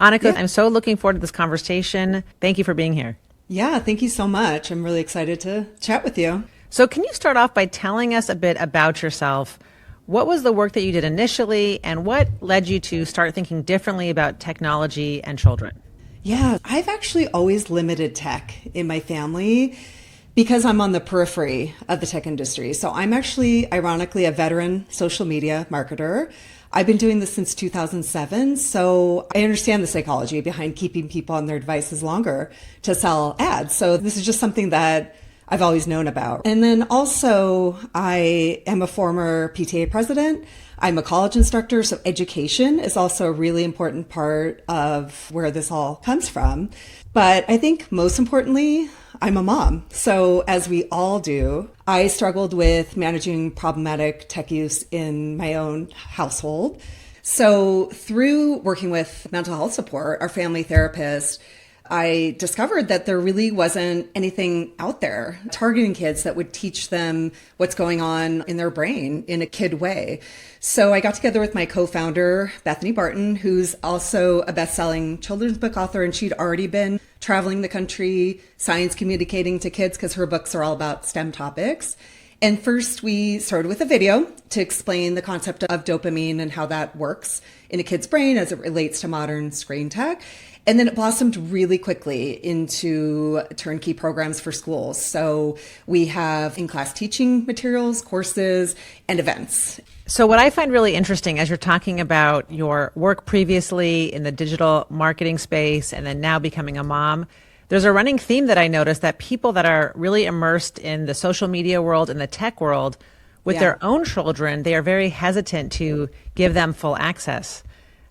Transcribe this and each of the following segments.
Aniko, Yeah. I'm so looking forward to this conversation. Thank you for being here. Yeah, thank you so much. I'm really excited to chat with you. So, can you start off by telling us a bit about yourself? What was the work that you did initially, and what led you to start thinking differently about technology and children? Yeah, I've actually always limited tech in my family because I'm on the periphery of the tech industry. So I'm actually, ironically, a veteran social media marketer. I've been doing this since 2007, so I understand the psychology behind keeping people on their devices longer to sell ads. So this is just something that I've always known about. And then also, I am a former PTA president. I'm a college instructor, so education is also a really important part of where this all comes from. But I think most importantly, I'm a mom. So as we all do, I struggled with managing problematic tech use in my own household. So through working with mental health support, our family therapist, I discovered that there really wasn't anything out there targeting kids that would teach them what's going on in their brain in a kid way. So I got together with my co-founder, Bethany Barton, who's also a best-selling children's book author, and she'd already been traveling the country, science communicating to kids because her books are all about STEM topics. And first we started with a video to explain the concept of dopamine and how that works in a kid's brain as it relates to modern screen tech. And then it blossomed really quickly into turnkey programs for schools. So we have in-class teaching materials, courses, and events. So, what I find really interesting as you're talking about your work previously in the digital marketing space and then now becoming a mom, there's a running theme that I noticed that people that are really immersed in the social media world and the tech world with Yeah. their own children, they are very hesitant to give them full access.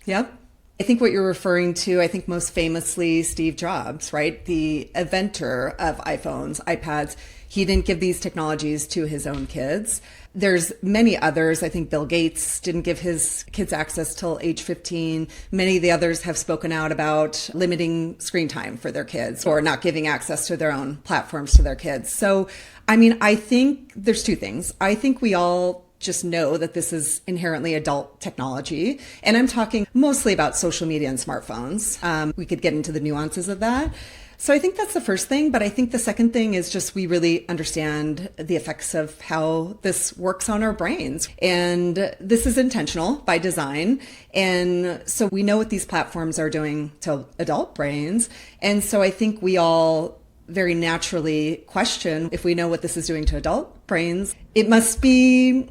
Yep. I think what you're referring to, I think most famously Steve Jobs, right? The inventor of iPhones, iPads. He didn't give these technologies to his own kids. There's many others. I think Bill Gates didn't give his kids access till age 15. Many of the others have spoken out about limiting screen time for their kids or not giving access to their own platforms to their kids. So, I mean, I think there's two things. I think we all just know that this is inherently adult technology. And I'm talking mostly about social media and smartphones. We could get into the nuances of that. So I think that's the first thing. But I think the second thing is just we really understand the effects of how this works on our brains. And this is intentional by design. And so we know what these platforms are doing to adult brains. And so I think we all very naturally question if we know what this is doing to adult brains, it must be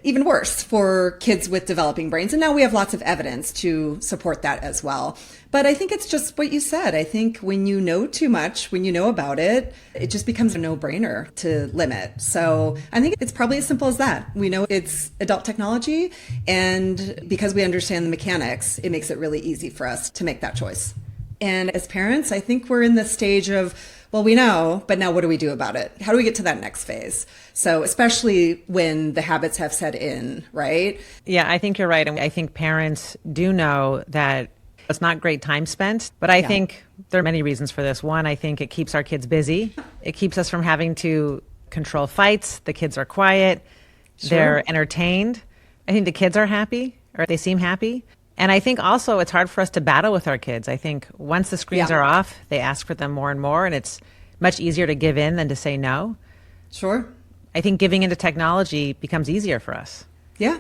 even worse for kids with developing brains. And now we have lots of evidence to support that as well. But I think it's just what you said. I think when you know too much, when you know about it, it just becomes a no-brainer to limit. So I think it's probably as simple as that. We know it's adult technology, and because we understand the mechanics, it makes it really easy for us to make that choice. And as parents, I think we're in the stage of, well, we know, but now what do we do about it? How do we get to that next phase? So especially when the habits have set in, right? Yeah, I think you're right. And I think parents do know that it's not great time spent, but I think there are many reasons for this. One, I think it keeps our kids busy. It keeps us from having to control fights. The kids are quiet. Sure. They're entertained. I think the kids are happy, or they seem happy. And I think also it's hard for us to battle with our kids. I think once the screens are off, they ask for them more and more, and it's much easier to give in than to say no. Sure. I think giving into technology becomes easier for us. Yeah.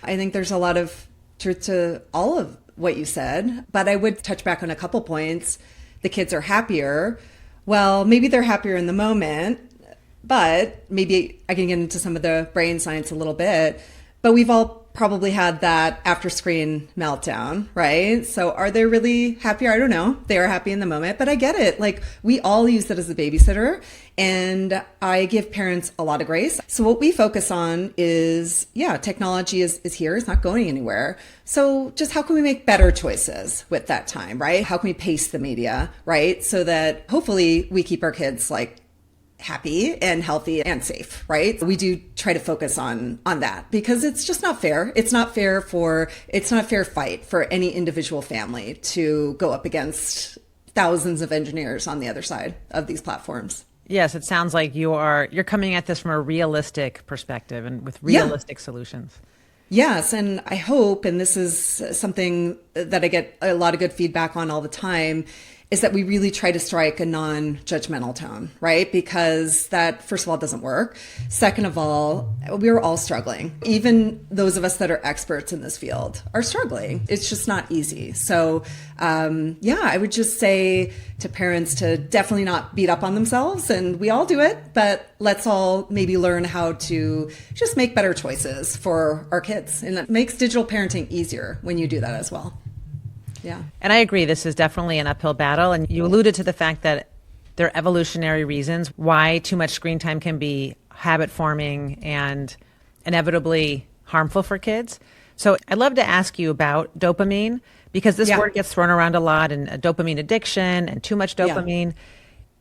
I think there's a lot of truth to all of what you said, but I would touch back on a couple points. The kids are happier. Well, maybe they're happier in the moment, but maybe I can get into some of the brain science a little bit, but we've all probably had that after screen meltdown, right? So are they really happier? I don't know. They are happy in the moment, but I get it. Like, we all use it as a babysitter, and I give parents a lot of grace. So what we focus on is, technology is here. It's not going anywhere. So just how can we make better choices with that time, right? How can we pace the media, right? So that hopefully we keep our kids happy and healthy and safe, right? We do try to focus on that because it's just not fair. It's not a fair fight for any individual family to go up against thousands of engineers on the other side of these platforms. Yes, it sounds like you're coming at this from a realistic perspective and with realistic solutions. Yes, and I hope, and this is something that I get a lot of good feedback on all the time, is that we really try to strike a non-judgmental tone, right? Because that, first of all, doesn't work. Second of all, we're all struggling. Even those of us that are experts in this field are struggling. It's just not easy. So, I would just say to parents to definitely not beat up on themselves. And we all do it, but let's all maybe learn how to just make better choices for our kids. And that makes digital parenting easier when you do that as well. Yeah. And I agree, this is definitely an uphill battle. And you alluded to the fact that there are evolutionary reasons why too much screen time can be habit forming and inevitably harmful for kids. So I'd love to ask you about dopamine, because this word gets thrown around a lot, and dopamine addiction and too much dopamine. Yeah.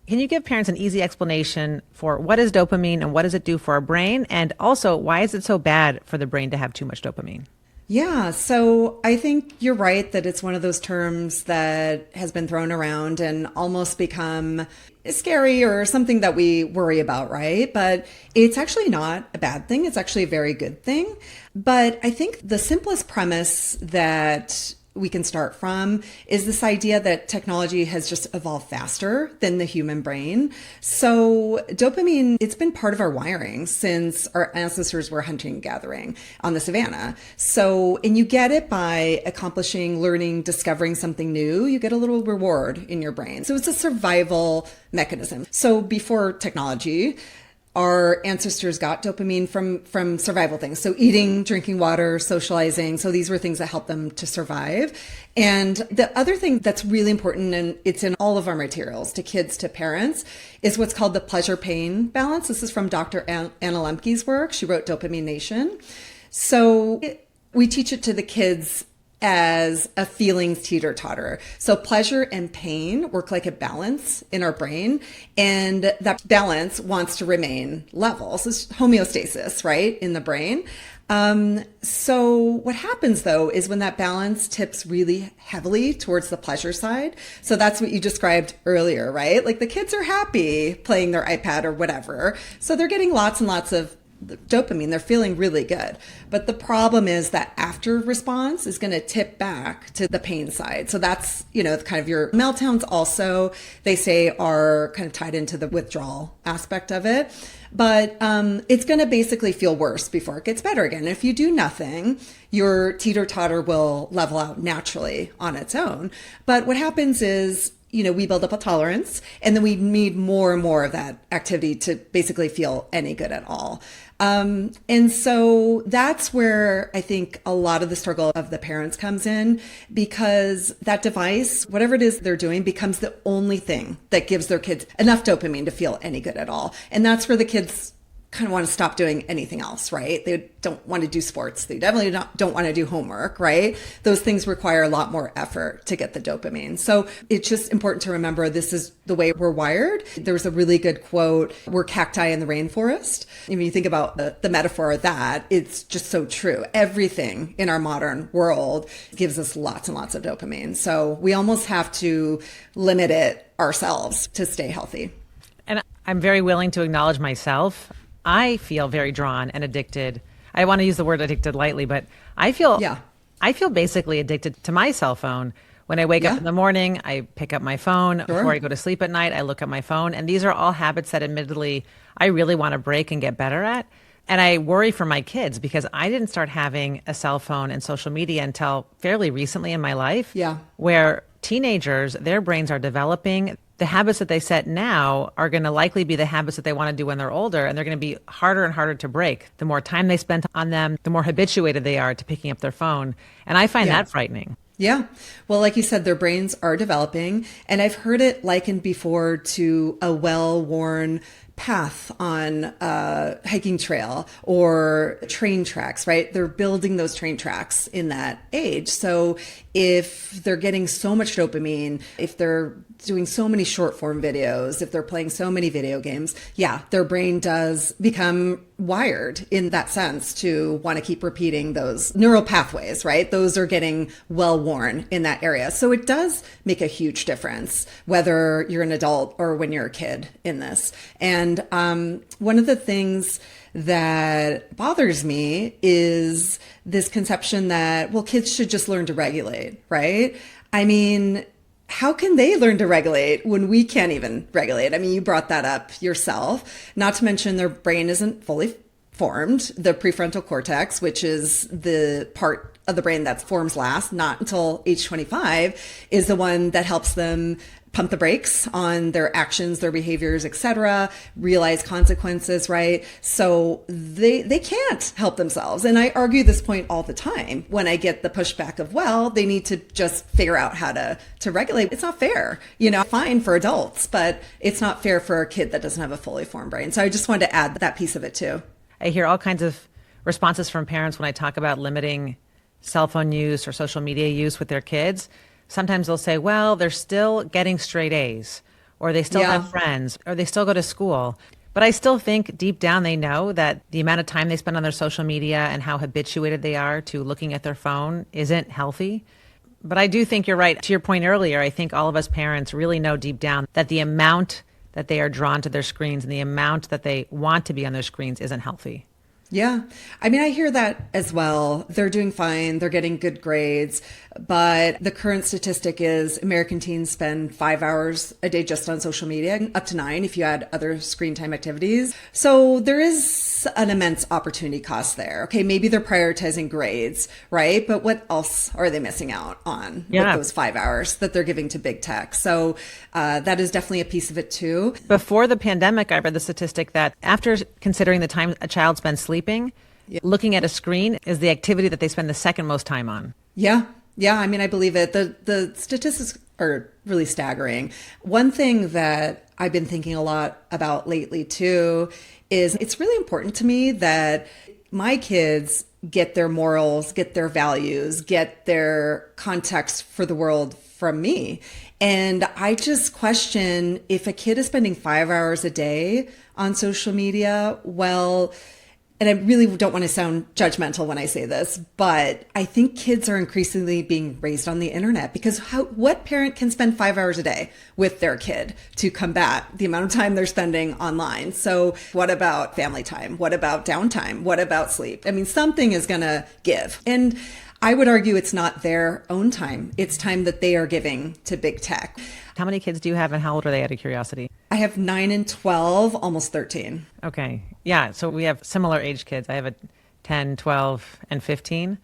Can you give parents an easy explanation for what is dopamine and what does it do for our brain? And also, why is it so bad for the brain to have too much dopamine? Yeah, so I think you're right that it's one of those terms that has been thrown around and almost become scary or something that we worry about, right? But it's actually not a bad thing. It's actually a very good thing. But I think the simplest premise that we can start from is this idea that technology has just evolved faster than the human brain. So dopamine, it's been part of our wiring since our ancestors were hunting and gathering on the savannah. So, and you get it by accomplishing, learning, discovering something new. You get a little reward in your brain. So it's a survival mechanism. So before technology, our ancestors got dopamine from survival things. So eating, drinking water, socializing. So these were things that helped them to survive. And the other thing that's really important, and it's in all of our materials to kids, to parents, is what's called the pleasure-pain balance. This is from Dr. Anna Lembke's work. She wrote Dopamine Nation. So we teach it to the kids as a feelings teeter-totter. So pleasure and pain work like a balance in our brain, and that balance wants to remain level. So it's homeostasis, right, in the brain. So what happens though is when that balance tips really heavily towards the pleasure side. So that's what you described earlier, right? Like the kids are happy playing their iPad or whatever. So they're getting lots and lots of dopamine. They're feeling really good. But the problem is that after response is going to tip back to the pain side. So that's, kind of your meltdowns also, they say, are kind of tied into the withdrawal aspect of it. But it's going to basically feel worse before it gets better again. And if you do nothing, your teeter-totter will level out naturally on its own. But what happens is, we build up a tolerance, and then we need more and more of that activity to basically feel any good at all. And so that's where I think a lot of the struggle of the parents comes in, because that device, whatever it is they're doing, becomes the only thing that gives their kids enough dopamine to feel any good at all. And that's where the kids kind of want to stop doing anything else, right? They don't want to do sports. They definitely don't want to do homework, right? Those things require a lot more effort to get the dopamine. So it's just important to remember this is the way we're wired. There's a really good quote, we're cacti in the rainforest. When you think about the metaphor of that, it's just so true. Everything in our modern world gives us lots and lots of dopamine. So we almost have to limit it ourselves to stay healthy. And I'm very willing to acknowledge myself. I feel very drawn and addicted. I want to use the word addicted lightly, but I feel basically addicted to my cell phone. When I wake up in the morning, I pick up my phone. Sure. Before I go to sleep at night, I look at my phone. And these are all habits that admittedly I really want to break and get better at. And I worry for my kids because I didn't start having a cell phone and social media until fairly recently in my life. Yeah. Where teenagers, their brains are developing. The habits that they set now are going to likely be the habits that they want to do when they're older, and they're going to be harder and harder to break. The more time they spend on them, the more habituated they are to picking up their phone. And I find that frightening. Yeah. Well, like you said, their brains are developing. And I've heard it likened before to a well-worn path on a hiking trail or train tracks, right? They're building those train tracks in that age. So if they're getting so much dopamine, if they're doing so many short form videos, if they're playing so many video games, their brain does become wired in that sense to want to keep repeating those neural pathways, right? Those are getting well worn in that area. So it does make a huge difference whether you're an adult or when you're a kid in this. And And one of the things that bothers me is this conception that, well, kids should just learn to regulate, right? I mean, how can they learn to regulate when we can't even regulate? I mean, you brought that up yourself, not to mention their brain isn't fully formed. The prefrontal cortex, which is the part of the brain that forms last, not until age 25, is the one that helps them pump the brakes on their actions, their behaviors, etc., realize consequences, right? So they can't help themselves. And I argue this point all the time when I get the pushback of, well, they need to just figure out how to regulate. It's not fair. Fine for adults, but it's not fair for a kid that doesn't have a fully formed brain. So I just wanted to add that piece of it too. I hear all kinds of responses from parents when I talk about limiting cell phone use or social media use with their kids. Sometimes they'll say, well, they're still getting straight A's, or they still have friends, or they still go to school. But I still think deep down they know that the amount of time they spend on their social media and how habituated they are to looking at their phone isn't healthy. But I do think you're right. To your point earlier, I think all of us parents really know deep down that the amount that they are drawn to their screens and the amount that they want to be on their screens isn't healthy. Yeah. I mean, I hear that as well. They're doing fine. They're getting good grades. But the current statistic is American teens spend 5 hours a day just on social media, up to 9 if you add other screen time activities. So there is an immense opportunity cost there. Okay, maybe they're prioritizing grades, right? But what else are they missing out on with those 5 hours that they're giving to big tech? So that is definitely a piece of it too. Before the pandemic, I read the statistic that after considering the time a child spends sleeping, looking at a screen is the activity that they spend the second most time on. Yeah. Yeah, I mean, I believe it. The statistics are really staggering. One thing that I've been thinking a lot about lately too is it's really important to me that my kids get their morals, get their values, get their context for the world from me. And I just question if a kid is spending 5 hours a day on social media, well, and I really don't want to sound judgmental when I say this, but I think kids are increasingly being raised on the internet because what parent can spend 5 hours a day with their kid to combat the amount of time they're spending online? So what about family time? What about downtime? What about sleep? I mean, something is going to give. And I would argue it's not their own time. It's time that they are giving to big tech. How many kids do you have and how old are they, out of curiosity? I have 9 and 12, almost 13. Okay. Yeah. So we have similar age kids. I have a 10, 12, and 15.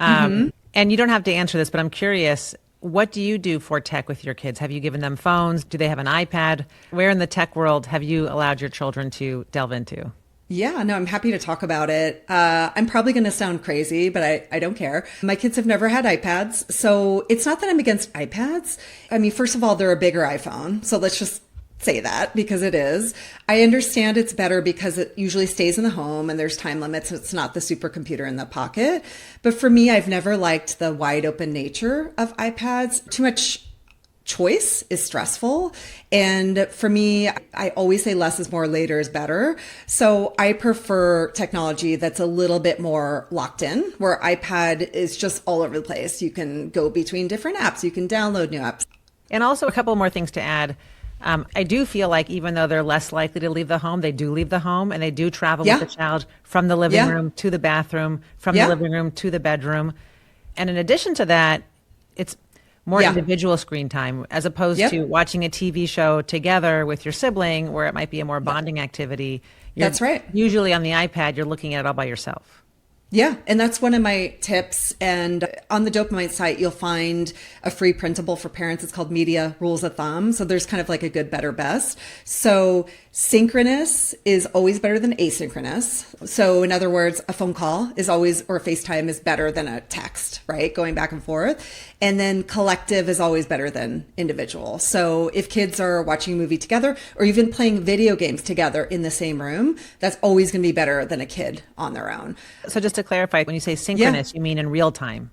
And you don't have to answer this, but I'm curious, what do you do for tech with your kids? Have you given them phones? Do they have an iPad? Where in the tech world have you allowed your children to delve into? Yeah, no, I'm happy to talk about it. I'm probably going to sound crazy, but I don't care. My kids have never had iPads. So it's not that I'm against iPads. I mean, first of all, they're a bigger iPhone. So let's just say that because it is. I understand it's better because it usually stays in the home and there's time limits. It's not the supercomputer in the pocket. But for me, I've never liked the wide open nature of iPads. Too much choice is stressful. And for me, I always say less is more, later is better. So I prefer technology that's a little bit more locked in, where iPad is just all over the place. You can go between different apps. You can download new apps. And also a couple more things to add. I do feel like even though they're less likely to leave the home, they do leave the home and they do travel with the child from the living room to the bathroom, from the living room to the bedroom. And in addition to that, it's more individual screen time as opposed to watching a TV show together with your sibling where it might be a more bonding activity. That's right. Usually on the iPad, you're looking at it all by yourself. Yeah, and that's one of my tips. And on the DopaMind site, you'll find a free printable for parents. It's called Media Rules of Thumb. So there's kind of like a good, better, best. So synchronous is always better than asynchronous. So in other words, a phone call is always, or FaceTime is better than a text, right? Going back and forth. And then collective is always better than individual. So if kids are watching a movie together or even playing video games together in the same room, that's always going to be better than a kid on their own. So just to clarify, when you say synchronous, you mean in real time?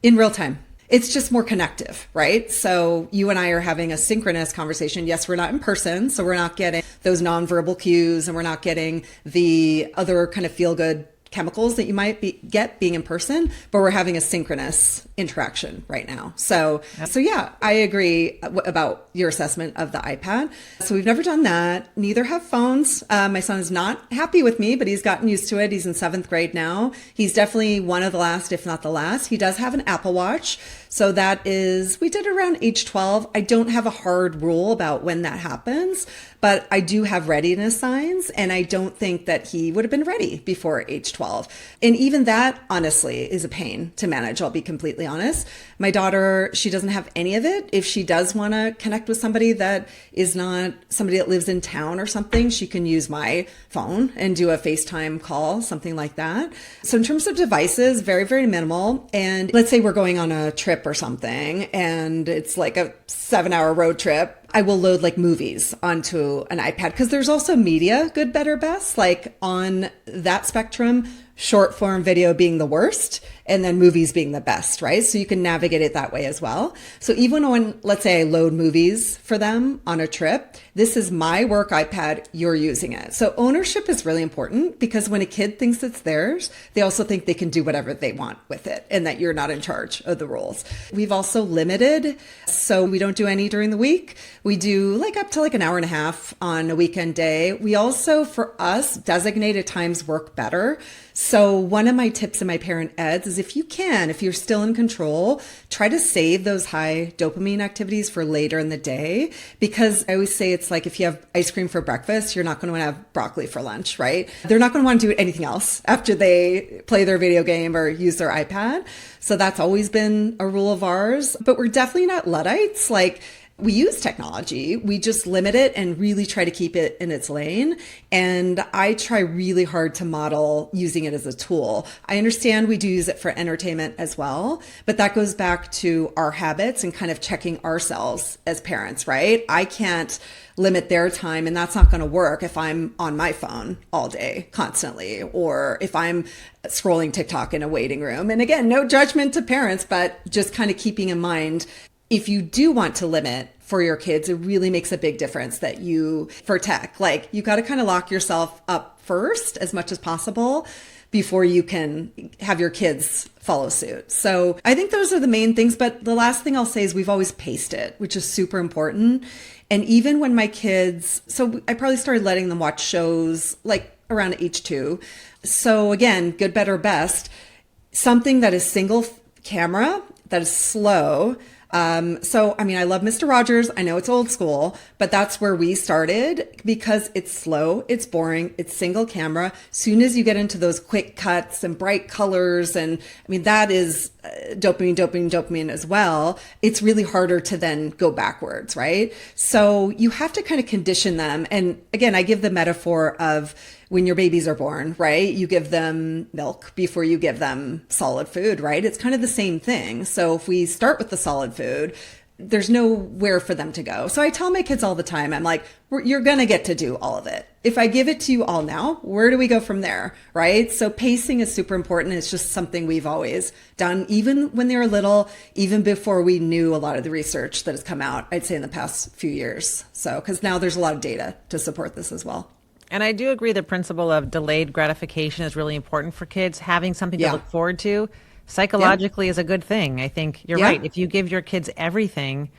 In real time. It's just more connective, right? So you and I are having a synchronous conversation. Yes, we're not in person, so we're not getting those nonverbal cues and we're not getting the other kind of feel-good chemicals that you might get being in person, but we're having a synchronous interaction right now. So yeah, I agree about your assessment of the iPad. So we've never done that. Neither have phones. My son is not happy with me, but he's gotten used to it. He's in 7th grade now. He's definitely one of the last, if not the last. He does have an Apple Watch. So we did it around age 12. I don't have a hard rule about when that happens, but I do have readiness signs, and I don't think that he would have been ready before age 12. And even that, honestly, is a pain to manage. I'll be completely honest. My daughter, she doesn't have any of it. If she does want to connect with somebody that is not somebody that lives in town or something, she can use my phone and do a FaceTime call, something like that. So in terms of devices, very, very minimal. And let's say we're going on a trip or something, and it's like a 7-hour road trip. I will load like movies onto an iPad, because there's also media, good, better, best, like on that spectrum, short form video being the worst and then movies being the best, right? So you can navigate it that way as well. So even when, let's say I load movies for them on a trip, this is my work iPad, you're using it. So ownership is really important, because when a kid thinks it's theirs, they also think they can do whatever they want with it and that you're not in charge of the rules. We've also limited, so we don't do any during the week. We do like up to like an hour and a half on a weekend day. We also, for us, designated times work better. So one of my tips in my parent eds is, if you're still in control, try to save those high dopamine activities for later in the day. Because I always say, it's like if you have ice cream for breakfast, you're not going to want to have broccoli for lunch, right? They're not going to want to do anything else after they play their video game or use their iPad. So that's always been a rule of ours. But we're definitely not Luddites. Like, we use technology, we just limit it and really try to keep it in its lane. And I try really hard to model using it as a tool. I understand we do use it for entertainment as well, but that goes back to our habits and kind of checking ourselves as parents, right? I can't limit their time, and that's not going to work if I'm on my phone all day constantly, or if I'm scrolling TikTok in a waiting room. And again, no judgment to parents, but just kind of keeping in mind, if you do want to limit for your kids, it really makes a big difference that for tech, like, you got to kind of lock yourself up first as much as possible before you can have your kids follow suit. So I think those are the main things. But the last thing I'll say is, we've always paced it, which is super important. And even when my kids, so I probably started letting them watch shows like around age 2. So again, good, better, best, something that is single camera, that is slow. So, I mean, I love Mr. Rogers. I know it's old school, but that's where we started, because it's slow, it's boring, it's single camera. Soon as you get into those quick cuts and bright colors, and I mean, that is dopamine as well. It's really harder to then go backwards, right? So you have to kind of condition them. And again, I give the metaphor of when your babies are born, right? You give them milk before you give them solid food, right? It's kind of the same thing. So if we start with the solid food, there's nowhere for them to go. So I tell my kids all the time, I'm like, you're going to get to do all of it. If I give it to you all now, where do we go from there, right? So pacing is super important. It's just something we've always done, even when they were little, even before we knew a lot of the research that has come out, I'd say in the past few years. So, because now there's a lot of data to support this as well. And I do agree the principle of delayed gratification is really important for kids. Having something to look forward to psychologically is a good thing. I think you're right. If you give your kids everything,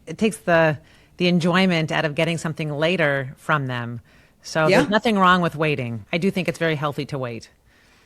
it takes the enjoyment out of getting something later from them. So there's nothing wrong with waiting. I do think it's very healthy to wait.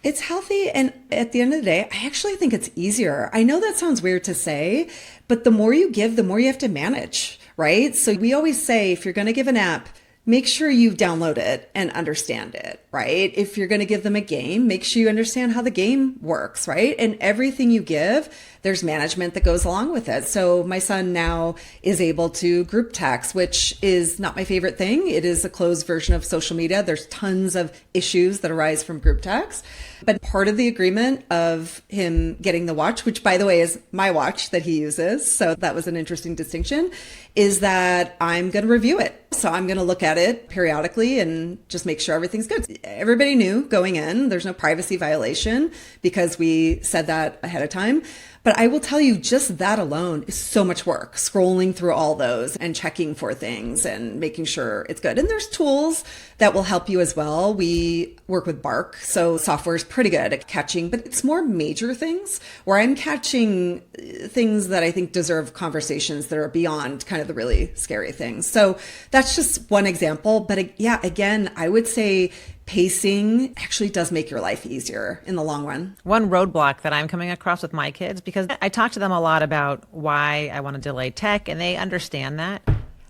It's healthy. And at the end of the day, I actually think it's easier. I know that sounds weird to say, but the more you give, the more you have to manage, right? So we always say, if you're going to give an app, make sure you download it and understand it, right? If you're going to give them a game, make sure you understand how the game works, right? And everything you give, there's management that goes along with it. So my son now is able to group text, which is not my favorite thing. It is a closed version of social media. There's tons of issues that arise from group text. But part of the agreement of him getting the watch, which by the way is my watch that he uses, so that was an interesting distinction, is that I'm going to review it. So I'm going to look at it periodically and just make sure everything's good. Everybody knew going in, there's no privacy violation because we said that ahead of time. But I will tell you, just that alone is so much work, scrolling through all those and checking for things and making sure it's good. And there's tools that will help you as well. We work with Bark, so software is pretty good at catching, but it's more major things where I'm catching things that I think deserve conversations that are beyond kind of the really scary things. So that's just one example. But yeah, again, I would say pacing actually does make your life easier in the long run. One roadblock that I'm coming across with my kids, because I talk to them a lot about why I want to delay tech, and they understand that.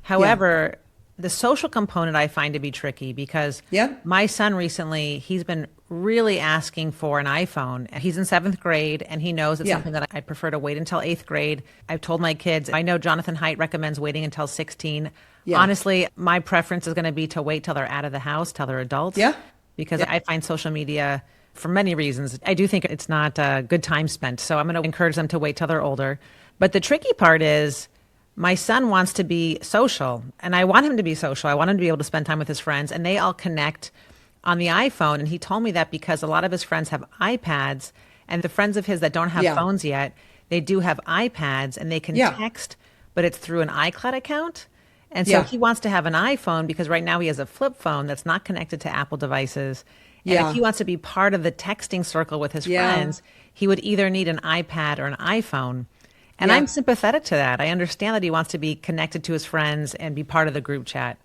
However, the social component I find to be tricky because my son recently, he's been really asking for an iPhone. He's in 7th grade and he knows it's something that I prefer to wait until 8th grade. I've told my kids, I know Jonathan Haidt recommends waiting until 16. Honestly, my preference is going to be to wait till they're out of the house, till they're adults. Because I find social media, for many reasons, I do think it's not a good time spent. So I'm going to encourage them to wait till they're older. But the tricky part is, my son wants to be social, and I want him to be social. I want him to be able to spend time with his friends, and they all connect on the iPhone. And he told me that because a lot of his friends have iPads, and the friends of his that don't have phones yet, they do have iPads, and they can text, but it's through an iCloud account. And so he wants to have an iPhone because right now he has a flip phone that's not connected to Apple devices. And if he wants to be part of the texting circle with his friends, he would either need an iPad or an iPhone. And I'm sympathetic to that. I understand that he wants to be connected to his friends and be part of the group chat.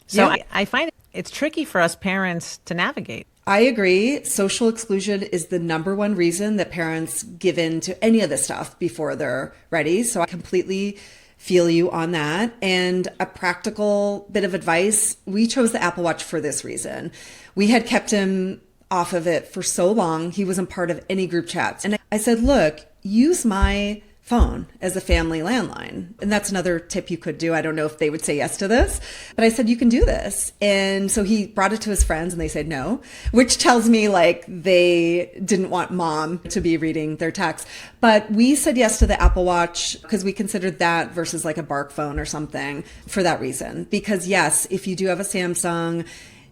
So I find it's tricky for us parents to navigate. I agree. Social exclusion is the number one reason that parents give in to any of this stuff before they're ready. So I completely feel you on that. And a practical bit of advice, we chose the Apple Watch for this reason. We had kept him off of it for so long. He wasn't part of any group chats. And I said, look, use my phone as a family landline. And that's another tip you could do. I don't know if they would say yes to this, but I said, you can do this. And so he brought it to his friends and they said no, which tells me like they didn't want mom to be reading their texts. But we said yes to the Apple Watch because we considered that versus like a Bark phone or something for that reason. Because yes, if you do have a Samsung,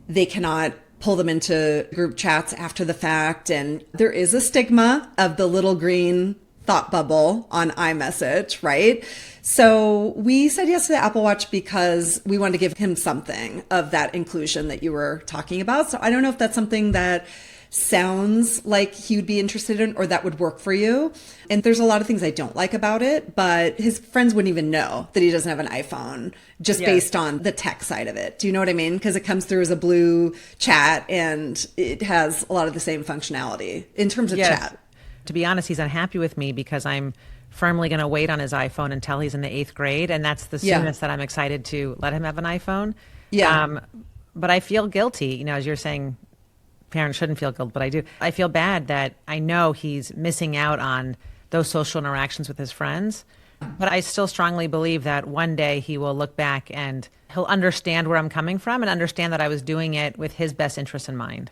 they cannot pull them into group chats after the fact. And there is a stigma of the little green thought bubble on iMessage, right? So we said yes to the Apple Watch because we wanted to give him something of that inclusion that you were talking about. So I don't know if that's something that sounds like he would be interested in or that would work for you. And there's a lot of things I don't like about it, but his friends wouldn't even know that he doesn't have an iPhone just based on the tech side of it. Do you know what I mean? Because it comes through as a blue chat and it has a lot of the same functionality in terms of chat. To be honest, he's unhappy with me because I'm firmly going to wait on his iPhone until he's in the 8th grade. And that's the soonest that I'm excited to let him have an iPhone. But I feel guilty, as you're saying, parents shouldn't feel guilt, but I do. I feel bad that I know he's missing out on those social interactions with his friends. But I still strongly believe that one day he will look back and he'll understand where I'm coming from and understand that I was doing it with his best interest in mind.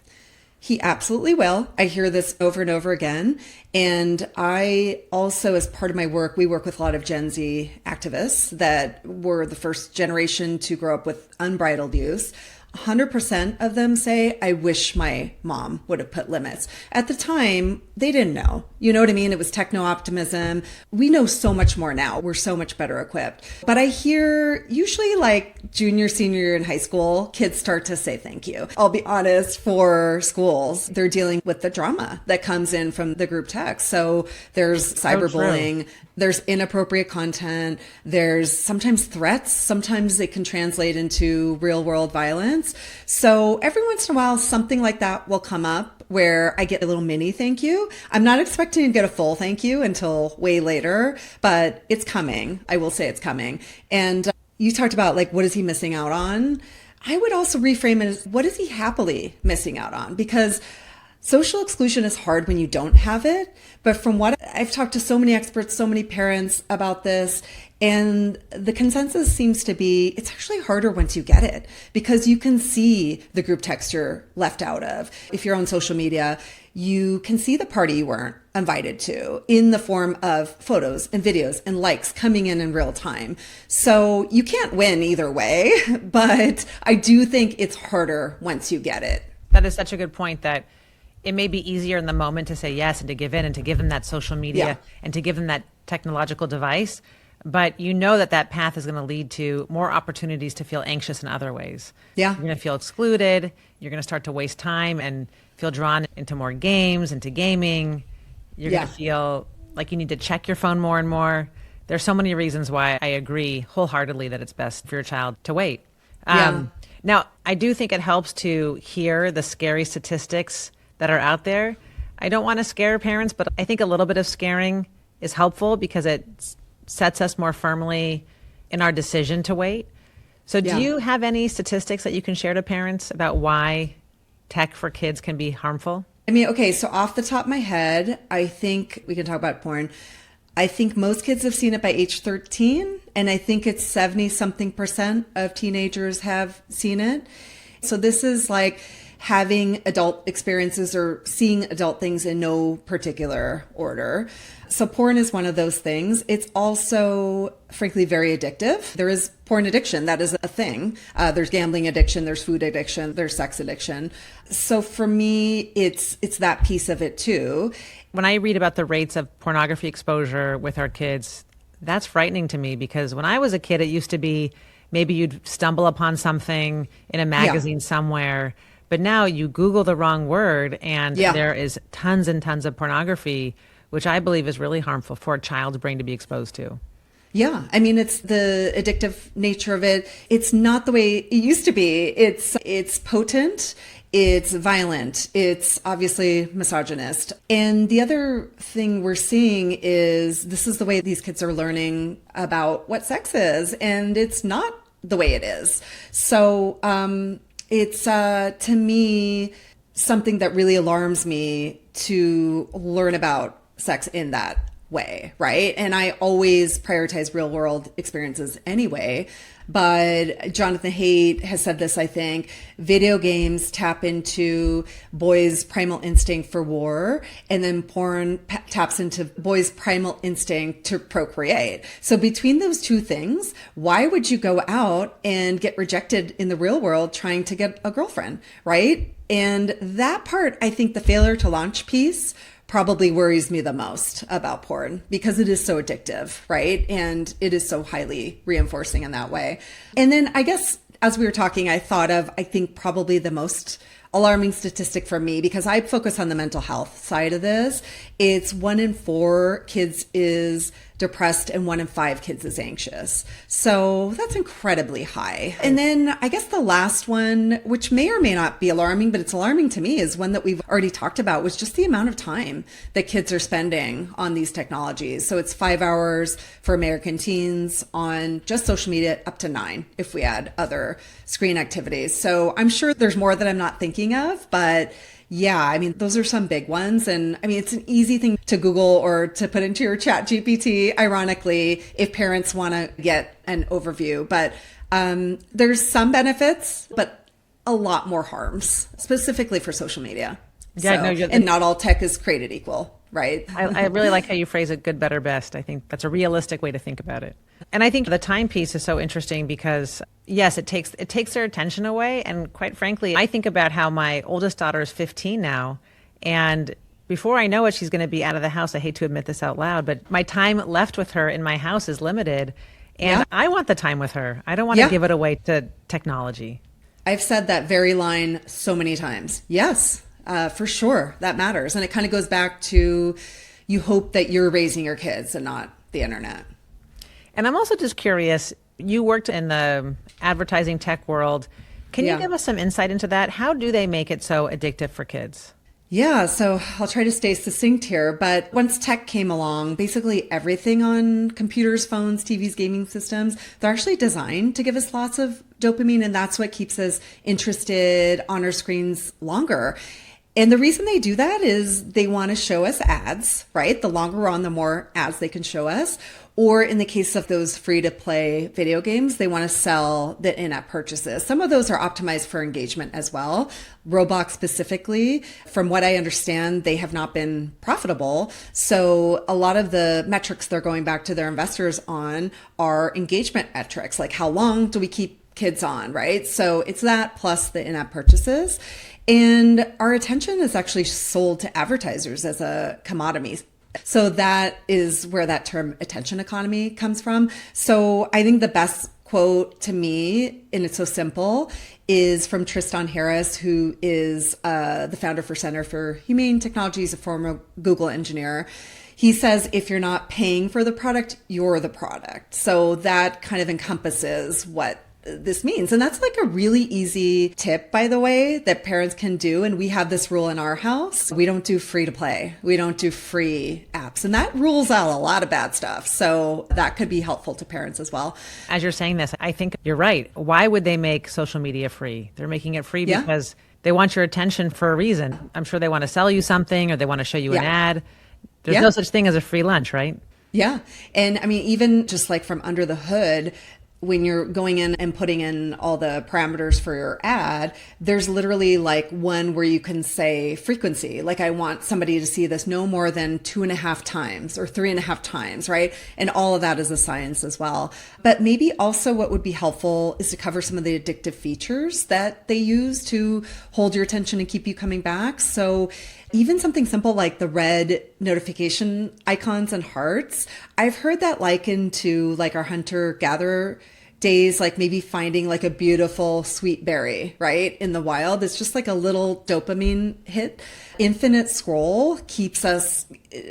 He absolutely will. I hear this over and over again. And I also, as part of my work, we work with a lot of Gen Z activists that were the first generation to grow up with unbridled use. 100% of them say, I wish my mom would have put limits. At the time, they didn't know. You know what I mean? It was techno-optimism. We know so much more now. We're so much better equipped. But I hear usually like junior, senior year in high school, kids start to say thank you. I'll be honest, for schools, they're dealing with the drama that comes in from the group text. So there's cyberbullying. There's inappropriate content. There's sometimes threats. Sometimes it can translate into real world violence. So every once in a while, something like that will come up where I get a little mini thank you. I'm not expecting to get a full thank you until way later, but it's coming. I will say it's coming. And you talked about like, what is he missing out on? I would also reframe it as what is he happily missing out on? Because social exclusion is hard when you don't have it. But from what I've talked to so many experts, so many parents about this, and the consensus seems to be it's actually harder once you get it because you can see the group text you're left out of. If you're on social media, you can see the party you weren't invited to in the form of photos and videos and likes coming in real time. So you can't win either way, but I do think it's harder once you get it. That is such a good point that it may be easier in the moment to say yes and to give in and to give them that social media and to give them that technological device. But you know that path is going to lead to more opportunities to feel anxious in other ways. Yeah. You're going to feel excluded. You're going to start to waste time and feel drawn into more games, into gaming. You're going to feel like you need to check your phone more and more. There's so many reasons why I agree wholeheartedly that it's best for your child to wait. Now, I do think it helps to hear the scary statistics that are out there. I don't want to scare parents, but I think a little bit of scaring is helpful because it sets us more firmly in our decision to wait. So do you have any statistics that you can share to parents about why tech for kids can be harmful? I mean, okay, so off the top of my head, I think we can talk about porn. I think most kids have seen it by age 13, and I think it's 70-something% of teenagers have seen it. So this is like having adult experiences or seeing adult things in no particular order. So porn is one of those things. It's also, frankly, very addictive. There is porn addiction. That is a thing. There's gambling addiction. There's food addiction. There's sex addiction. So for me, it's that piece of it too. When I read about the rates of pornography exposure with our kids, that's frightening to me because when I was a kid, it used to be maybe you'd stumble upon something in a magazine somewhere. But now you Google the wrong word and there is tons and tons of pornography, which I believe is really harmful for a child's brain to be exposed to. Yeah. I mean, it's the addictive nature of it. It's not the way it used to be. It's potent. It's violent. It's obviously misogynist. And the other thing we're seeing is this is the way these kids are learning about what sex is. And it's not the way it is. So it's, to me, something that really alarms me to learn about sex in that way, right? And I always prioritize real world experiences anyway. But Jonathan Haidt has said this, I think, video games tap into boys' primal instinct for war, and then porn taps into boys' primal instinct to procreate. So between those two things, why would you go out and get rejected in the real world trying to get a girlfriend, right? And that part, I think the failure to launch piece probably worries me the most about porn because it is so addictive, right? And it is so highly reinforcing in that way. And then I guess as we were talking, I think probably the most alarming statistic for me, because I focus on the mental health side of this, it's 1 in 4 kids is depressed and 1 in 5 kids is anxious. So that's incredibly high. And then I guess the last one, which may or may not be alarming, but it's alarming to me, is one that we've already talked about, was just the amount of time that kids are spending on these technologies. So it's 5 hours for American teens on just social media, up to 9 if we add other screen activities. So I'm sure there's more that I'm not thinking of, but yeah, I mean, those are some big ones. And I mean, it's an easy thing to Google or to put into your chat GPT, ironically, if parents want to get an overview. But there's some benefits, but a lot more harms, specifically for social media. Yeah, and not all tech is created equal, right? I really like how you phrase it, good, better, best. I think that's a realistic way to think about it. And I think the time piece is so interesting because, yes, it takes their attention away. And quite frankly, I think about how my oldest daughter is 15 now. And before I know it, she's going to be out of the house. I hate to admit this out loud, but my time left with her in my house is limited. And I want the time with her. I don't want to give it away to technology. I've said that very line so many times. Yes. For sure, that matters. And it kind of goes back to you hope that you're raising your kids and not the internet. And I'm also just curious, you worked in the advertising tech world. Can you give us some insight into that? How do they make it so addictive for kids? Yeah, so I'll try to stay succinct here. But once tech came along, basically everything on computers, phones, TVs, gaming systems, they're actually designed to give us lots of dopamine. And that's what keeps us interested on our screens longer. And the reason they do that is they want to show us ads, right? The longer we're on, the more ads they can show us. Or in the case of those free to play video games, they want to sell the in-app purchases. Some of those are optimized for engagement as well. Roblox specifically, from what I understand, they have not been profitable. So a lot of the metrics they're going back to their investors on are engagement metrics, like how long do we keep kids on, right? So it's that plus the in-app purchases. And our attention is actually sold to advertisers as a commodity. So that is where that term attention economy comes from. So I think the best quote to me, and it's so simple, is from Tristan Harris, who is the founder for Center for Humane Technologies, a former Google engineer. He says, if you're not paying for the product, you're the product. So that kind of encompasses what this means. And that's like a really easy tip, by the way, that parents can do. And we have this rule in our house. We don't do free to play. We don't do free apps. And that rules out a lot of bad stuff. So that could be helpful to parents as well. As you're saying this, I think you're right. Why would they make social media free? They're making it free because they want your attention for a reason. I'm sure they want to sell you something or they want to show you an ad. There's no such thing as a free lunch, right? Yeah. And I mean, even just like from under the hood, when you're going in and putting in all the parameters for your ad, there's literally like one where you can say frequency. Like I want somebody to see this no more than 2.5 times or 3.5 times, right? And all of that is a science as well. But maybe also what would be helpful is to cover some of the addictive features that they use to hold your attention and keep you coming back. So even something simple like the red notification icons and hearts, I've heard that likened to like our hunter-gatherer days, like maybe finding like a beautiful sweet berry, right, in the wild. It's just like a little dopamine hit. Infinite scroll keeps us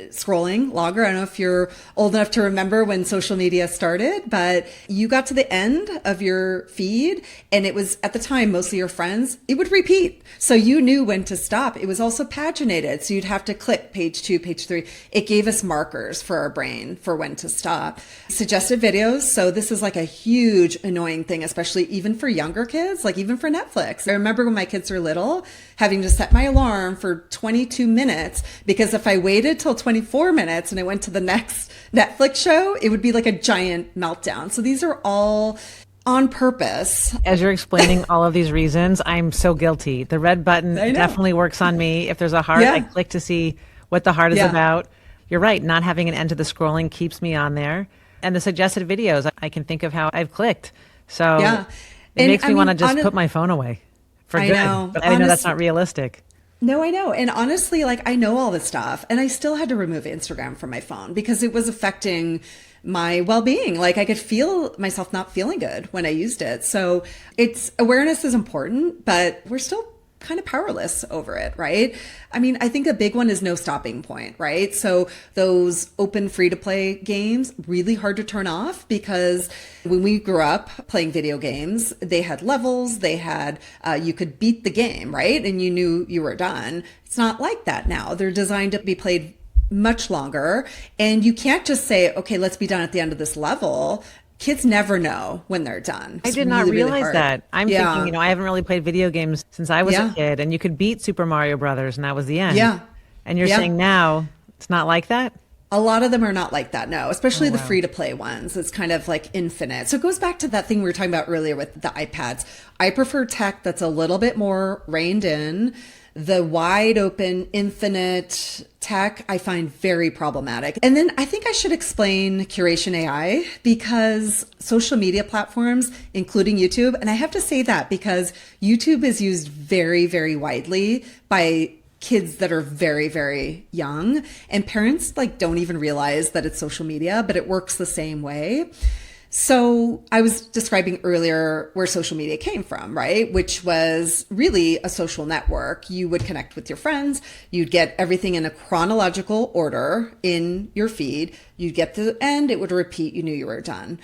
scrolling longer. I don't know if you're old enough to remember when social media started, but you got to the end of your feed and it was at the time mostly your friends. It would repeat. So you knew when to stop. It was also paginated. So you'd have to click page 2, page 3. It gave us markers for our brain for when to stop. Suggested videos. So this is like a huge annoying thing, especially even for younger kids, like even for Netflix. I remember when my kids were little, having to set my alarm for 22 minutes because if I waited till 24 minutes and I went to the next Netflix show, it would be like a giant meltdown. So these are all on purpose. As you're explaining all of these reasons, I'm so guilty. The red button definitely works on me. If there's a heart, I click to see what the heart is about. You're right. Not having an end to the scrolling keeps me on there. And the suggested videos, I can think of how I've clicked. So it makes me want to just put my phone away for good. But I know that's not realistic. No, I know. And honestly, like I know all this stuff and I still had to remove Instagram from my phone because it was affecting my well-being. Like I could feel myself not feeling good when I used it. So it's awareness is important, but we're still kind of powerless over it, right? I mean, I think a big one is no stopping point, right? So those open free-to-play games, really hard to turn off because when we grew up playing video games, they had levels, they had, you could beat the game, right? And you knew you were done. It's not like that now. They're designed to be played much longer. And you can't just say, okay, let's be done at the end of this level. Kids never know when they're done. I did not realize that. I'm thinking, I haven't really played video games since I was a kid, and you could beat Super Mario Brothers, and that was the end. Yeah. And you're saying now it's not like that? A lot of them are not like that, no, especially the free-to-play ones. It's kind of like infinite. So it goes back to that thing we were talking about earlier with the iPads. I prefer tech that's a little bit more reined in. The wide open, infinite tech, I find very problematic. And then I think I should explain curation AI because social media platforms, including YouTube, and I have to say that because YouTube is used very, very widely by kids that are very, very young, and parents like don't even realize that it's social media, but it works the same way. So I was describing earlier where social media came from, right? Which was really a social network. You would connect with your friends. You'd get everything in a chronological order in your feed. You'd get to the end. It would repeat. You knew you were done.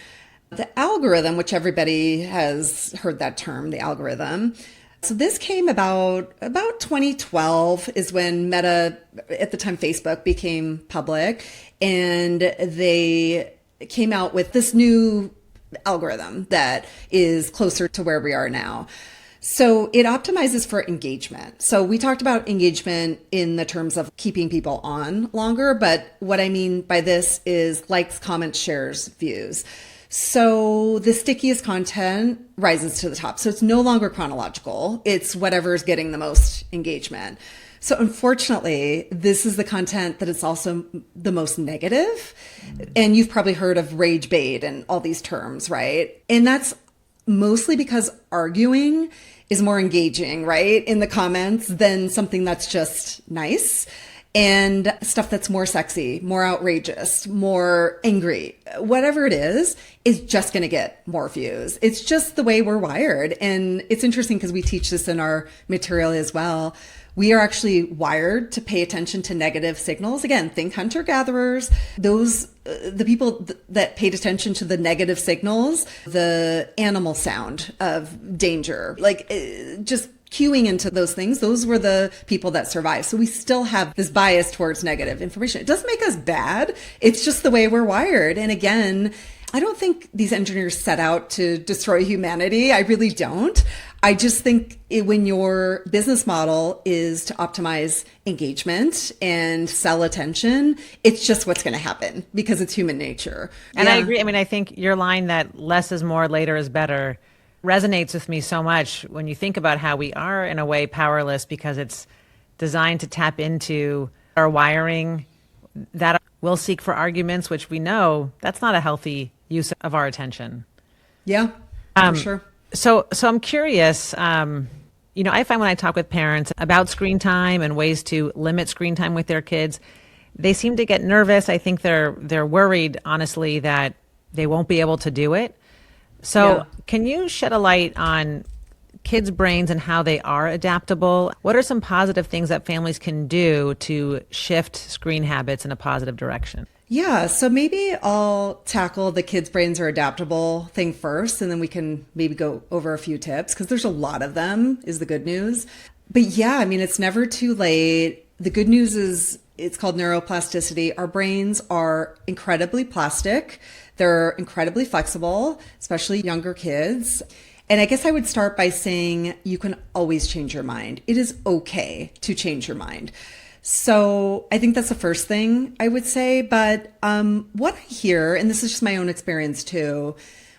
The algorithm, which everybody has heard that term, the algorithm. So this came about 2012 is when Meta, at the time Facebook, became public, and they came out with this new algorithm that is closer to where we are now. So it optimizes for engagement. So we talked about engagement in the terms of keeping people on longer, but what I mean by this is likes, comments, shares, views. So the stickiest content rises to the top. So it's no longer chronological. It's whatever's getting the most engagement. So unfortunately, this is the content that is also the most negative. And you've probably heard of rage bait and all these terms, right? And that's mostly because arguing is more engaging, right, in the comments than something that's just nice. And stuff that's more sexy, more outrageous, more angry, whatever it is just going to get more views. It's just the way we're wired. And it's interesting because we teach this in our material as well. We are actually wired to pay attention to negative signals. Again, think hunter-gatherers, the people that paid attention to the negative signals, the animal sound of danger, just cueing into those things, those were the people that survived. So we still have this bias towards negative information. It doesn't make us bad. It's just the way we're wired. And again, I don't think these engineers set out to destroy humanity. I really don't. I just think when your business model is to optimize engagement and sell attention, it's just what's going to happen because it's human nature. And I agree. I mean, I think your line that less is more, later is better resonates with me so much when you think about how we are in a way powerless because it's designed to tap into our wiring that will seek for arguments, which we know that's not a healthy use of our attention. Yeah, for sure. So I'm curious, I find when I talk with parents about screen time and ways to limit screen time with their kids, they seem to get nervous. I think they're worried, honestly, that they won't be able to do it. So Can you shed a light on kids' brains and how they are adaptable? What are some positive things that families can do to shift screen habits in a positive direction? Yeah, so maybe I'll tackle the kids' brains are adaptable thing first, and then we can maybe go over a few tips because there's a lot of them is the good news. But yeah, I mean, it's never too late. The good news is it's called neuroplasticity. Our brains are incredibly plastic. They're incredibly flexible, especially younger kids. And I guess I would start by saying you can always change your mind. It is okay to change your mind. So I think that's the first thing I would say. But what I hear, and this is just my own experience too,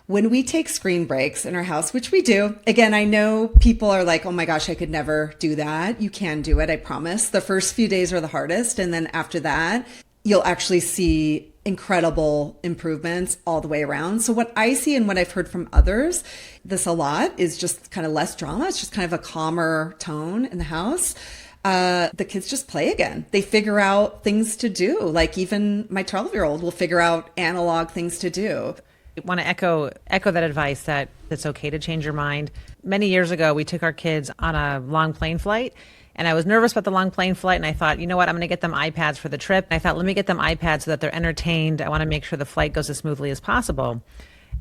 when we take screen breaks in our house, which we do, again, I know people are like, oh my gosh, I could never do that. You can do it, I promise. The first few days are the hardest. And then after that, you'll actually see incredible improvements all the way around. So what I see and what I've heard from others, this a lot, is just kind of less drama. It's just kind of a calmer tone in the house. The kids just play again. They figure out things to do. Like even my 12-year-old will figure out analog things to do. I want to echo that advice that it's okay to change your mind. Many years ago, we took our kids on a long plane flight, and I was nervous about the long plane flight, and I thought, you know what, I'm going to get them iPads for the trip. And I thought, let me get them iPads so that they're entertained. I want to make sure the flight goes as smoothly as possible.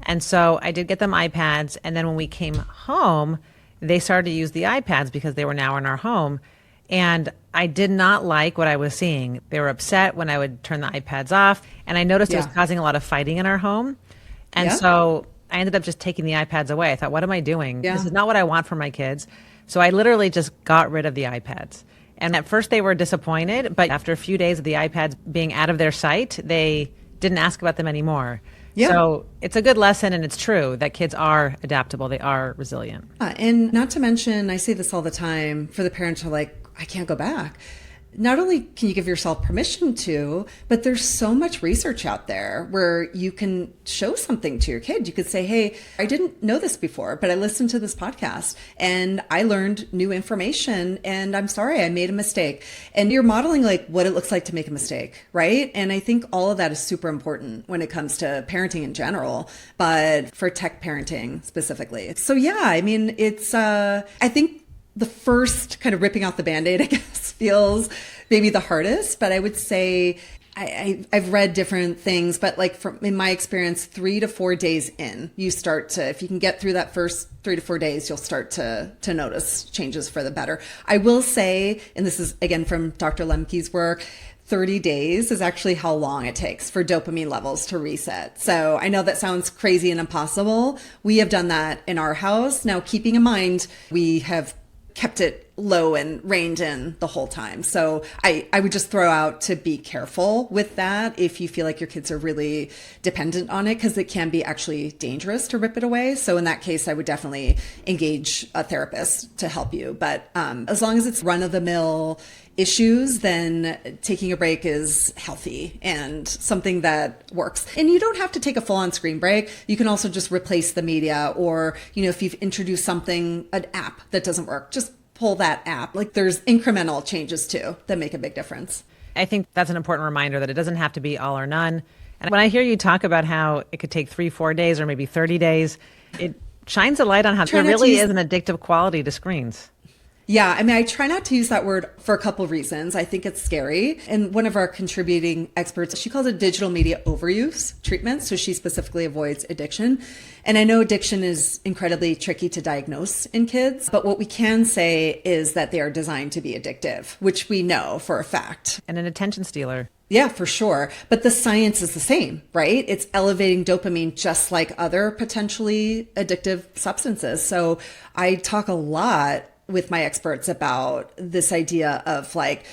And so I did get them iPads, and then when we came home, they started to use the iPads because they were now in our home. And I did not like what I was seeing. They were upset when I would turn the iPads off, and I noticed it was causing a lot of fighting in our home. And so I ended up just taking the iPads away. I thought, what am I doing? This is not what I want for my kids. So I literally just got rid of the iPads. And at first they were disappointed, but after a few days of the iPads being out of their sight, they didn't ask about them anymore. Yeah. So it's a good lesson, and it's true that kids are adaptable. They are resilient. And not to mention, I say this all the time, for the parents who are like, I can't go back. Not only can you give yourself permission to, but there's so much research out there where you can show something to your kid. You could say, hey, I didn't know this before, but I listened to this podcast and I learned new information, and I'm sorry, I made a mistake. And you're modeling like what it looks like to make a mistake, right? And I think all of that is super important when it comes to parenting in general, but for tech parenting specifically. So yeah, I mean, it's, I think the first kind of ripping off the Band-Aid, I guess, feels maybe the hardest, but I would say I've read different things, but like in my experience, 3 to 4 days in, you start to, if you can get through that first 3 to 4 days, you'll start to notice changes for the better. I will say, and this is again from Dr. Lemke's work, 30 days is actually how long it takes for dopamine levels to reset. So I know that sounds crazy and impossible. We have done that in our house. Now, keeping in mind, we have kept it low and reined in the whole time. So I would just throw out to be careful with that if you feel like your kids are really dependent on it, because it can be actually dangerous to rip it away. So in that case, I would definitely engage a therapist to help you. But as long as it's run-of-the-mill issues, then taking a break is healthy and something that works. And you don't have to take a full-on screen break. You can also just replace the media, or, if you've introduced something, an app that doesn't work, just pull that app. Like, there's incremental changes too that make a big difference. I think that's an important reminder that it doesn't have to be all or none. And when I hear you talk about how it could take 3-4 days or maybe 30 days, it shines a light on how there really is an addictive quality to screens. Yeah, I mean, I try not to use that word for a couple of reasons. I think it's scary. And one of our contributing experts, she calls it digital media overuse treatment. So she specifically avoids addiction. And I know addiction is incredibly tricky to diagnose in kids, but what we can say is that they are designed to be addictive, which we know for a fact. And an attention stealer. Yeah, for sure. But the science is the same, right? It's elevating dopamine just like other potentially addictive substances. So I talk a lot with my experts about this idea of like,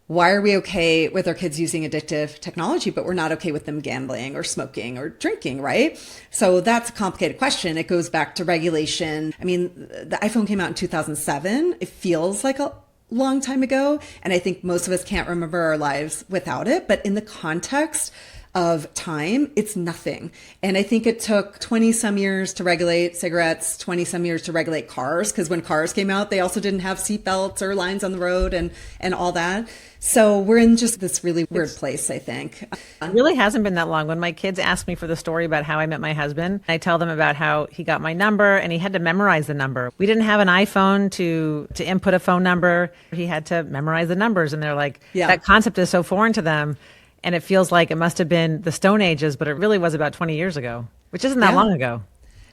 why are we okay with our kids using addictive technology, but we're not okay with them gambling or smoking or drinking, right? So that's a complicated question. It goes back to regulation. I mean, the iPhone came out in 2007. It feels like a long time ago. And I think most of us can't remember our lives without it. But in the context of time, it's nothing. And I think it took 20 some years to regulate cigarettes, 20 some years to regulate cars, because when cars came out, they also didn't have seatbelts or lines on the road and all that. So we're in just this really weird place, I think. It really hasn't been that long. When my kids ask me for the story about how I met my husband, I tell them about how he got my number and he had to memorize the number. We didn't have an iPhone to input a phone number. He had to memorize the numbers. And they're like, that concept is so foreign to them. And it feels like it must have been the Stone Ages, but it really was about 20 years ago, which isn't that long ago.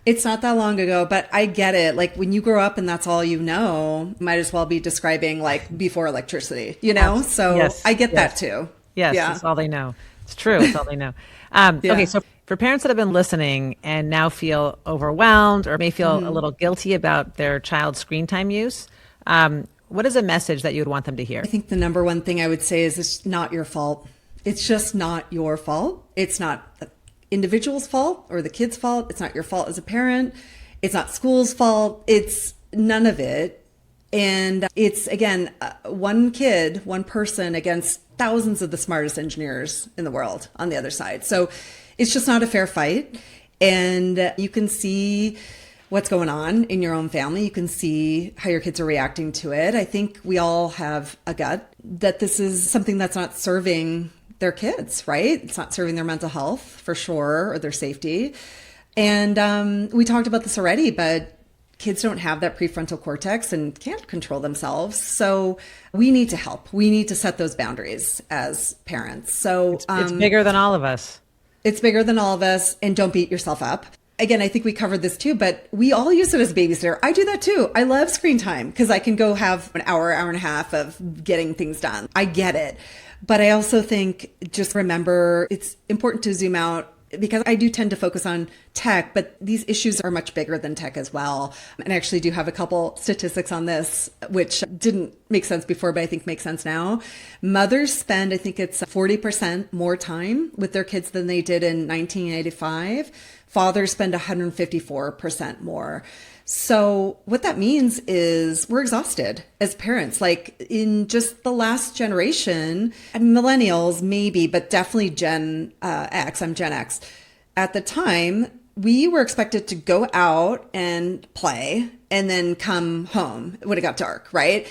It's not that long ago, but I get it. Like, when you grow up and that's all you know, you might as well be describing like before electricity, So yes, I get that too. Yes, that's all they know. It's true. It's all they know. Okay, so for parents that have been listening and now feel overwhelmed or may feel a little guilty about their child's screen time use, what is a message that you would want them to hear? I think the number one thing I would say is it's not your fault. It's just not your fault. It's not the individual's fault or the kid's fault. It's not your fault as a parent. It's not school's fault. It's none of it. And it's, again, one kid, one person against thousands of the smartest engineers in the world on the other side. So it's just not a fair fight. And you can see what's going on in your own family. You can see how your kids are reacting to it. I think we all have a gut that this is something that's not serving their kids, right? It's not serving their mental health for sure, or their safety. And we talked about this already, but kids don't have that prefrontal cortex and can't control themselves. So we need to help. We need to set those boundaries as parents. So it's bigger than all of us. It's bigger than all of us. And don't beat yourself up. Again, I think we covered this too, but we all use it as a babysitter. I do that too. I love screen time because I can go have an hour, hour and a half of getting things done. I get it. But I also think, just remember, it's important to zoom out, because I do tend to focus on tech, but these issues are much bigger than tech as well. And I actually do have a couple statistics on this, which didn't make sense before, but I think makes sense now. Mothers spend, I think it's 40% more time with their kids than they did in 1985. Fathers spend 154% more. So what that means is we're exhausted as parents. Like, in just the last generation, millennials maybe, but definitely Gen X, I'm Gen X. At the time, we were expected to go out and play and then come home when it got dark, right?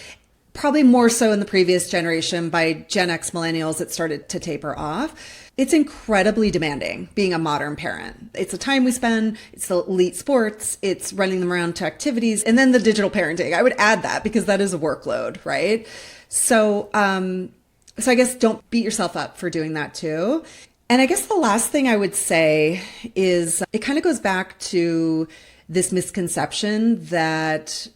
Probably more so in the previous generation. By Gen X millennials, it started to taper off. It's incredibly demanding being a modern parent. It's the time we spend, it's the elite sports, it's running them around to activities, and then the digital parenting. I would add that because that is a workload, right? So I guess don't beat yourself up for doing that too. And I guess the last thing I would say is it kind of goes back to this misconception that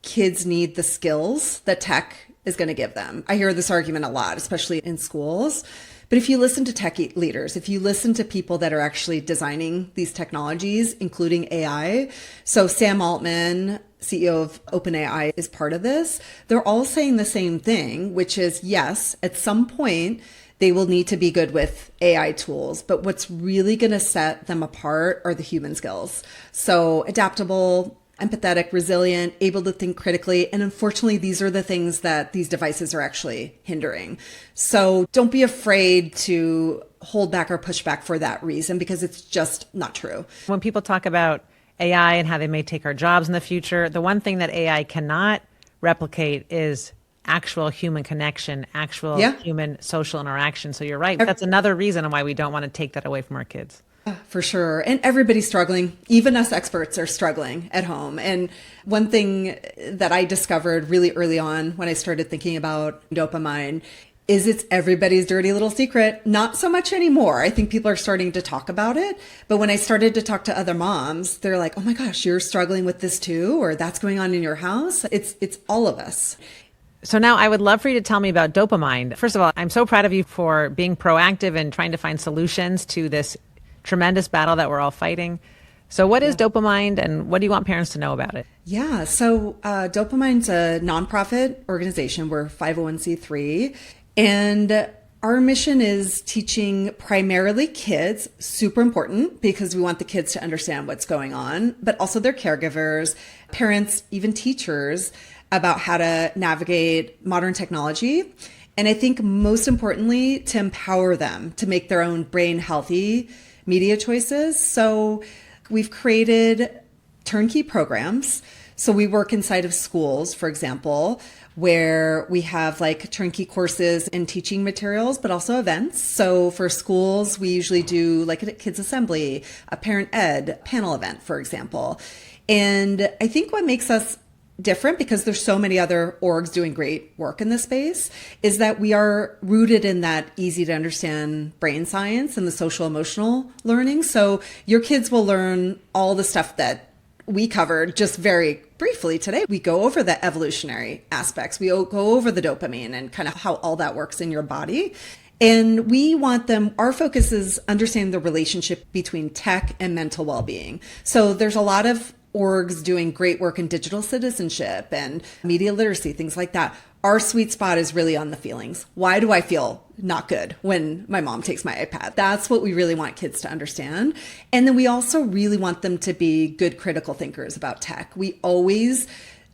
kids need the skills that tech is going to give them. I hear this argument a lot, especially in schools. But if you listen to tech leaders, if you listen to people that are actually designing these technologies, including AI, so Sam Altman, CEO of OpenAI, is part of this. They're all saying the same thing, which is yes, at some point, they will need to be good with AI tools, but what's really going to set them apart are the human skills. So adaptable, empathetic, resilient, able to think critically. And unfortunately, these are the things that these devices are actually hindering. So don't be afraid to hold back or push back for that reason, because it's just not true. When people talk about AI and how they may take our jobs in the future, the one thing that AI cannot replicate is actual human connection, actual human social interaction. So you're right. That's another reason why we don't want to take that away from our kids. For sure. And everybody's struggling. Even us experts are struggling at home. And one thing that I discovered really early on when I started thinking about DopaMind is it's everybody's dirty little secret. Not so much anymore. I think people are starting to talk about it. But when I started to talk to other moms, they're like, oh my gosh, you're struggling with this too, or that's going on in your house. It's all of us. So now I would love for you to tell me about DopaMind. First of all, I'm so proud of you for being proactive and trying to find solutions to this tremendous battle that we're all fighting. So what is DopaMind, and what do you want parents to know about it? Yeah, so DopaMind's a nonprofit organization. We're 501c3. And our mission is teaching primarily kids, super important because we want the kids to understand what's going on, but also their caregivers, parents, even teachers, about how to navigate modern technology. And I think most importantly, to empower them to make their own brain healthy media choices. So we've created turnkey programs. So we work inside of schools, for example, where we have like turnkey courses and teaching materials, but also events. So for schools, we usually do like a kids assembly, a parent ed panel event, for example. And I think what makes us different, because there's so many other orgs doing great work in this space, is that we are rooted in that easy to understand brain science and the social emotional learning. So your kids will learn all the stuff that we covered just very briefly today. We go over the evolutionary aspects. We go over the dopamine and kind of how all that works in your body. And we want them, our focus is understanding the relationship between tech and mental well-being. So there's a lot of orgs doing great work in digital citizenship and media literacy, things like that. Our sweet spot is really on the feelings. Why do I feel not good when my mom takes my iPad? That's what we really want kids to understand. And then we also really want them to be good critical thinkers about tech. We always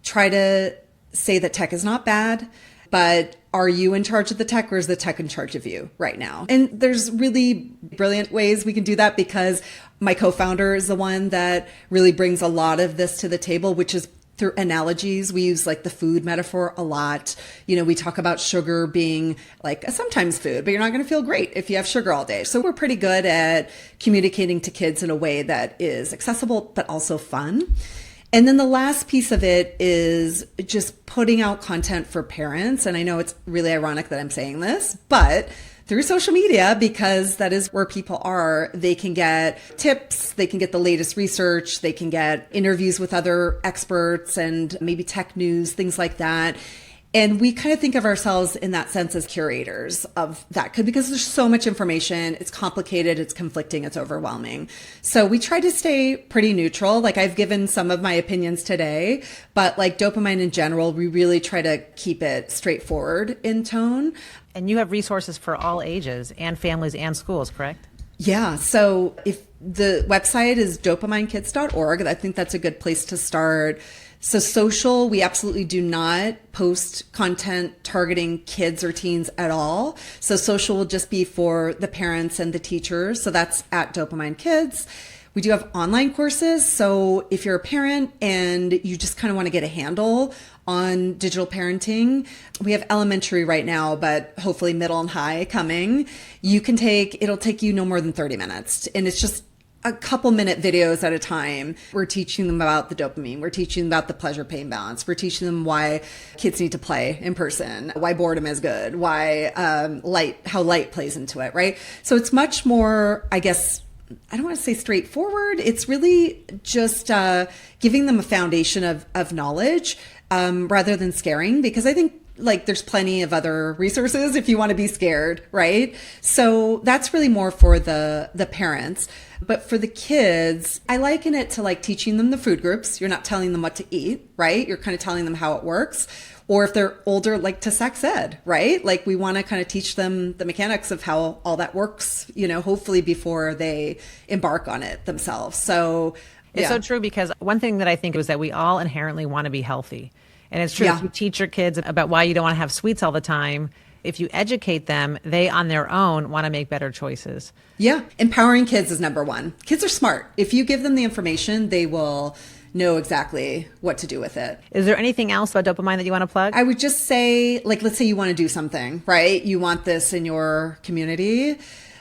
try to say that tech is not bad, but are you in charge of the tech, or is the tech in charge of you right now? And there's really brilliant ways we can do that, because my co-founder is the one that really brings a lot of this to the table, which is through analogies. We use like the food metaphor a lot. You know, we talk about sugar being like a sometimes food, but you're not going to feel great if you have sugar all day. So we're pretty good at communicating to kids in a way that is accessible, but also fun. And then the last piece of it is just putting out content for parents. And I know it's really ironic that I'm saying this, but through social media, because that is where people are, they can get tips, they can get the latest research, they can get interviews with other experts and maybe tech news, things like that. And we kind of think of ourselves in that sense as curators of that, because there's so much information. It's complicated, it's conflicting, it's overwhelming. So we try to stay pretty neutral. Like I've given some of my opinions today, but like DopaMind in general, we really try to keep it straightforward in tone. And you have resources for all ages and families and schools, correct? Yeah. So if the website is dopamindkids.org, I think that's a good place to start. So social, we absolutely do not post content targeting kids or teens at all. So social will just be for the parents and the teachers. So that's at DopaMind Kids. We do have online courses. So if you're a parent and you just kind of want to get a handle on digital parenting, we have elementary right now, but hopefully middle and high coming. It'll take you no more than 30 minutes. And it's just a couple minute videos at a time. We're teaching them about the dopamine. We're teaching them about the pleasure pain balance. We're teaching them why kids need to play in person, why boredom is good, why how light plays into it, right? So it's much more, I guess, I don't want to say straightforward. It's really just giving them a foundation of knowledge rather than scaring, because I think like there's plenty of other resources if you want to be scared, right? So that's really more for the parents. But for the kids, I liken it to like teaching them the food groups. You're not telling them what to eat, right? You're kind of telling them how it works. Or if they're older, like to sex ed, right? Like we want to kind of teach them the mechanics of how all that works, hopefully before they embark on it themselves. So it's so true, because one thing that I think is that we all inherently want to be healthy. And it's true, if you teach your kids about why you don't want to have sweets all the time, if you educate them, they on their own want to make better choices. Yeah. Empowering kids is number one. Kids are smart. If you give them the information, they will know exactly what to do with it. Is there anything else about DopaMind that you want to plug? I would just say, like, let's say you want to do something, right? You want this in your community.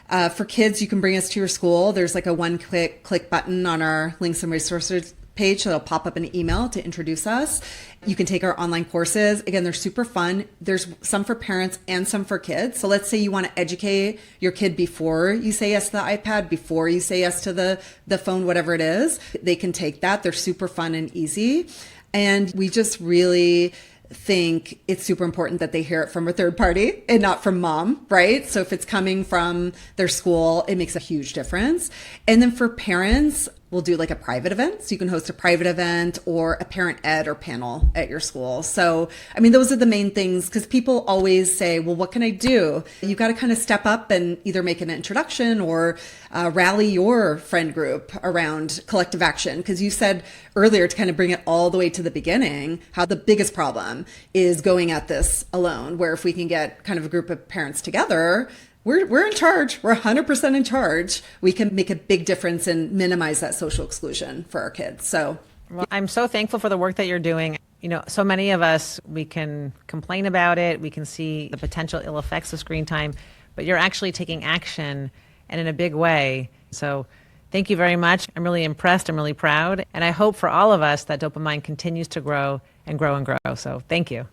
For kids, you can bring us to your school. There's like a click button on our links and resources page. So it'll pop up an email to introduce us. You can take our online courses. Again, they're super fun. There's some for parents and some for kids. So let's say you want to educate your kid before you say yes to the iPad, before you say yes to the phone, whatever it is. They can take that. They're super fun and easy. And we just really think it's super important that they hear it from a third party and not from mom, right? So if it's coming from their school, it makes a huge difference. And then for parents, we'll do like a private event. So you can host a private event or a parent ed or panel at your school. So, I mean, those are the main things, because people always say, well, what can I do? You got to kind of step up and either make an introduction or rally your friend group around collective action. Because you said earlier, to kind of bring it all the way to the beginning, how the biggest problem is going at this alone, where if we can get kind of a group of parents together, we're in charge. We're 100% in charge. We can make a big difference and minimize that social exclusion for our kids. So, well, I'm so thankful for the work that you're doing. So many of us, we can complain about it. We can see the potential ill effects of screen time, but you're actually taking action, and in a big way. So thank you very much. I'm really impressed. I'm really proud. And I hope for all of us that DopaMind continues to grow and grow and grow. So thank you.